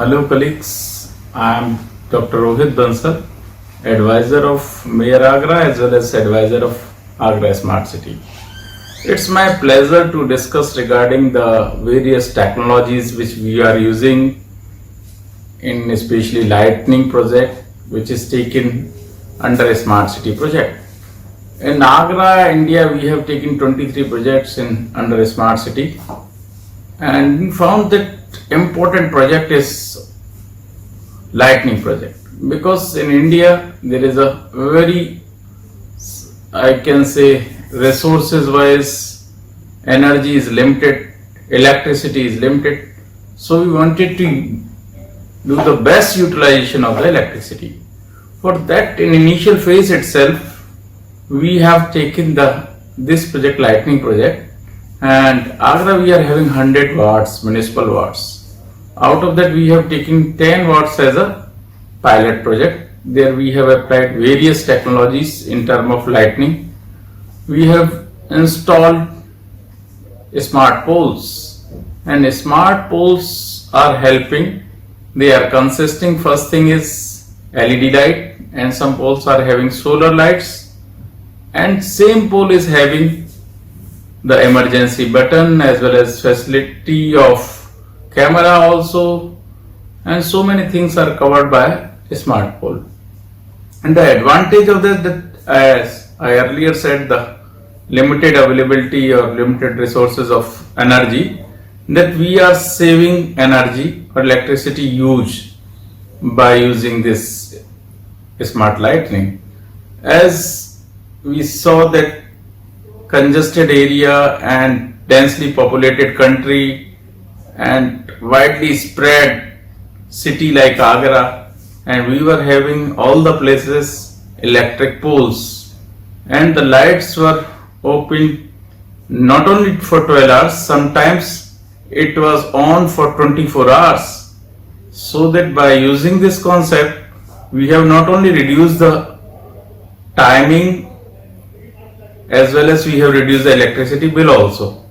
Hello colleagues, I am Dr. Rohit Bansal, advisor of Mayor Agra as well as advisor of Agra Smart City. It's my pleasure to discuss regarding the various technologies which we are using in especially lightning project which is taken under a smart city project. In Agra, India, we have taken 23 projects under a smart city, and we found that important project is lightning project, because in India there is a very, I can say, resources wise energy is limited, electricity is limited, so we wanted to do the best utilization of the electricity. For that, in initial phase itself, we have taken this project, lightning project, and Agra we are having 100 watts, municipal watts. Out of that we have taken 10 watts as a pilot project. There we have applied various technologies in terms of lightning. We have installed smart poles, and smart poles are helping. They are consisting, first thing is LED light, and some poles are having solar lights, and same pole is having the emergency button as well as facility of camera also, and so many things are covered by a smart pole. And the advantage of this, that as I earlier said, the limited availability or limited resources of energy, that we are saving energy or electricity use by using this smart lightning. As we saw that congested area and densely populated country and widely spread city like Agra, and we were having all the places electric poles, and the lights were open not only for 12 hours, sometimes it was on for 24 hours. So that by using this concept, we have not only reduced the timing as well as we have reduced the electricity bill also.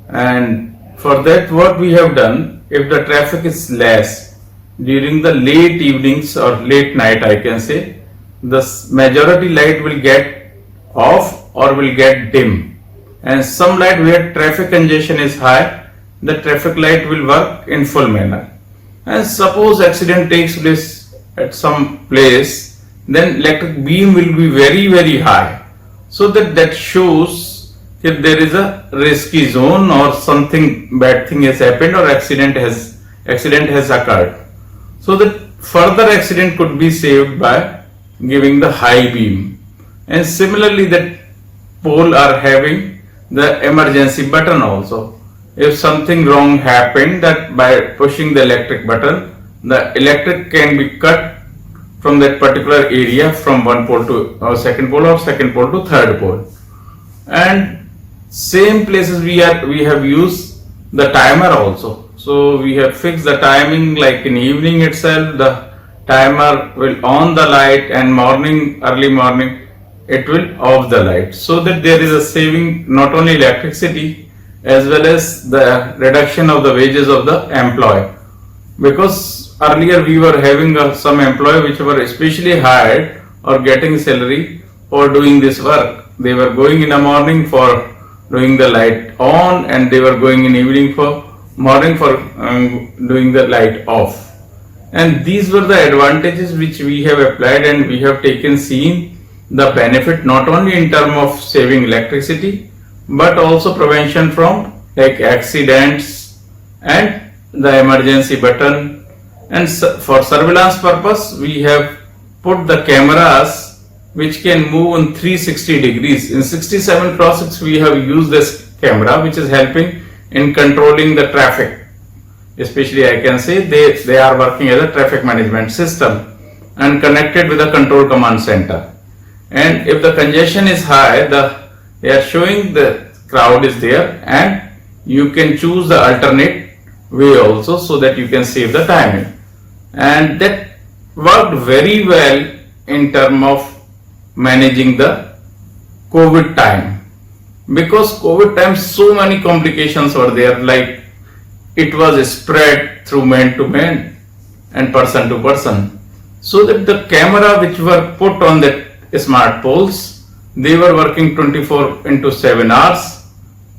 And for that, what we have done, if the traffic is less during the late evenings or late night, I can say, the majority light will get off or will get dim, and some light where traffic congestion is high, the traffic light will work in full manner. And suppose accident takes place at some place, then electric beam will be very high, so that shows if there is a risky zone or something bad thing has happened or accident has occurred, so that further accident could be saved by giving the high beam. And similarly, that pole are having the emergency button also. If something wrong happened, that by pushing the electric button, the electric can be cut from that particular area from one pole to second pole or second pole to third pole. And same places we have used the timer also. So we have fixed the timing, like in evening itself the timer will on the light, and early morning it will off the light, so that there is a saving not only electricity as well as the reduction of the wages of the employee. Because earlier we were having some employee which were especially hired or getting salary for doing this work. They were going in the morning for doing the light on, and they were going in evening for doing the light off. And these were the advantages which we have applied, and we have seen the benefit not only in terms of saving electricity, but also prevention from like accidents and the emergency button. And for surveillance purpose, we have put the cameras which can move in 360 degrees. In 67 crossings we have used this camera, which is helping in controlling the traffic. Especially I can say they are working as a traffic management system and connected with a control command center. And if the congestion is high, they are showing the crowd is there, and you can choose the alternate way also, so that you can save the timing. And that worked very well in terms of managing the COVID time, because COVID time so many complications were there, like it was spread through man to man, and person to person. So that the camera which were put on the smart poles, they were working 24 into 7 hours,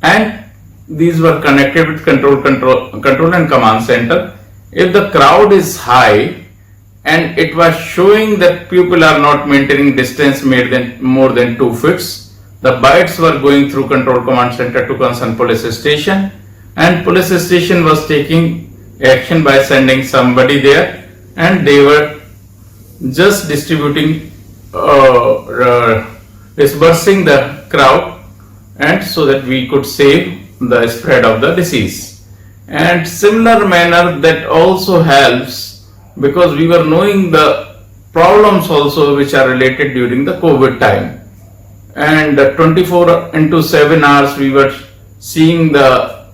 and these were connected with control and command center. If the crowd is high and it was showing that people are not maintaining distance more than 2 feet, the bytes were going through control command center to concerned police station, and police station was taking action by sending somebody there, and they were just distributing, dispersing the crowd, and so that we could save the spread of the disease. And similar manner that also helps, because we were knowing the problems also which are related during the COVID time, and 24 into 7 hours we were seeing the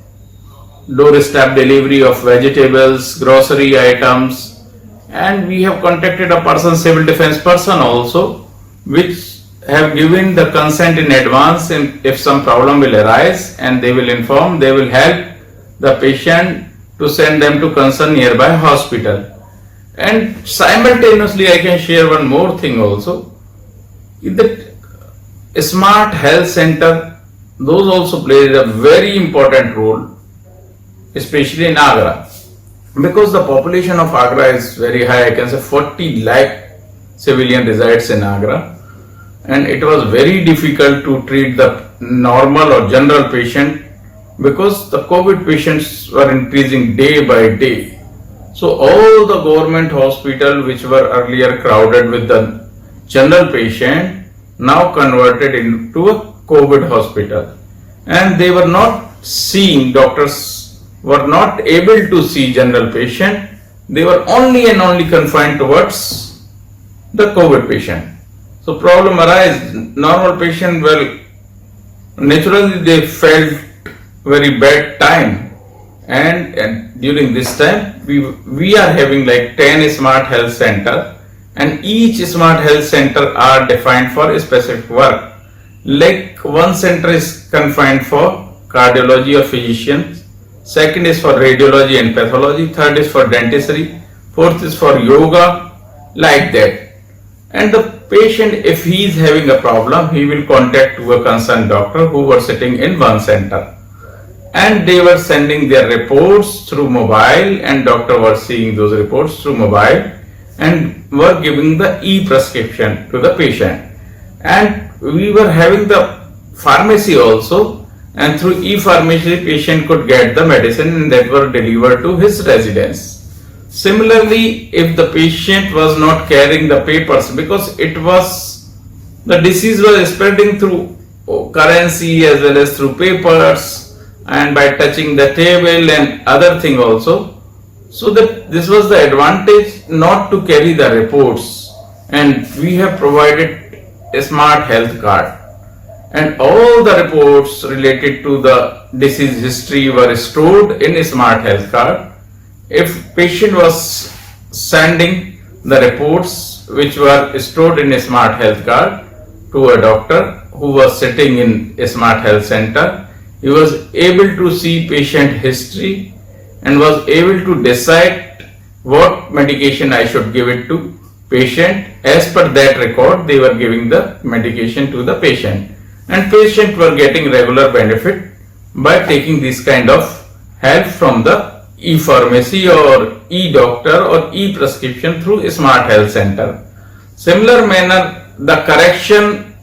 doorstep delivery of vegetables, grocery items, and we have contacted a person, civil defense person also, which have given the consent in advance, and if some problem will arise, and they will inform, they will help the patient to send them to concerned nearby hospital. And simultaneously I can share one more thing also, that smart health center, those also played a very important role, especially in Agra, because the population of Agra is very high. I can say 40 lakh civilian resides in Agra, and it was very difficult to treat the normal or general patient because the COVID patients were increasing day by day. So all the government hospitals which were earlier crowded with the general patient now converted into a COVID hospital, and they were not seeing, doctors were not able to see general patient, they were only and only confined towards the COVID patient. So problem arise, normal patient, well, naturally they felt very bad time, and during this time we are having like 10 smart health center, and each smart health center are defined for a specific work. Like one center is confined for cardiology or physicians, second is for radiology and pathology, third is for dentistry, fourth is for yoga, like that. And the patient, if he is having a problem, he will contact to a concerned doctor who were sitting in one center, and they were sending their reports through mobile, and doctor was seeing those reports through mobile and were giving the e-prescription to the patient. And we were having the pharmacy also, and through e-pharmacy patient could get the medicine that were delivered to his residence. Similarly, if the patient was not carrying the papers, because the disease was spreading through currency as well as through papers and by touching the table and other thing also. So that this was the advantage not to carry the reports, and we have provided a smart health card, and all the reports related to the disease history were stored in a smart health card. If patient was sending the reports which were stored in a smart health card to a doctor who was sitting in a smart health center, he was able to see patient history and was able to decide what medication I should give it to patient. As per that record, they were giving the medication to the patient, and patient were getting regular benefit by taking this kind of help from the e-pharmacy or e-doctor or e-prescription through a smart health center. Similar manner, the correction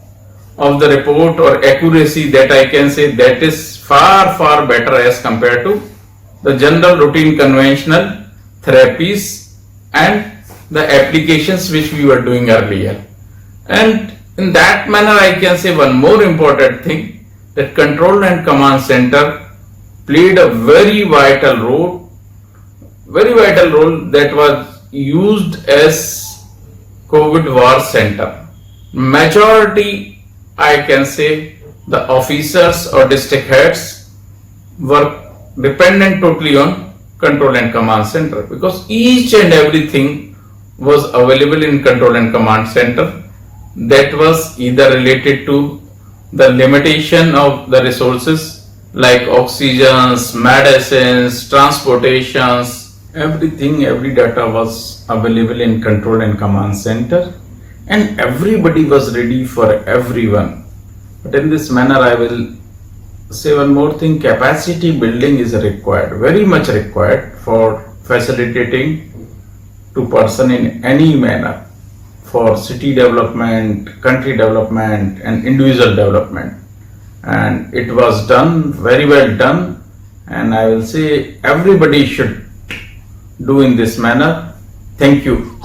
of the report or accuracy, that I can say that is far better as compared to the general routine conventional therapies and the applications which we were doing earlier. And in that manner, I can say one more important thing, that control and command center played a very vital role that was used as COVID war center. Majority, I can say, the officers or district heads were dependent totally on control and command center, because each and everything was available in control and command center that was either related to the limitation of the resources like oxygens, medicines, transportations, everything, every data was available in control and command center, and everybody was ready for everyone. But in this manner, I will say one more thing: capacity building is required, very much required, for facilitating to person in any manner, for city development, country development, and individual development. And it was done, very well done, and I will say everybody should do in this manner. Thank you.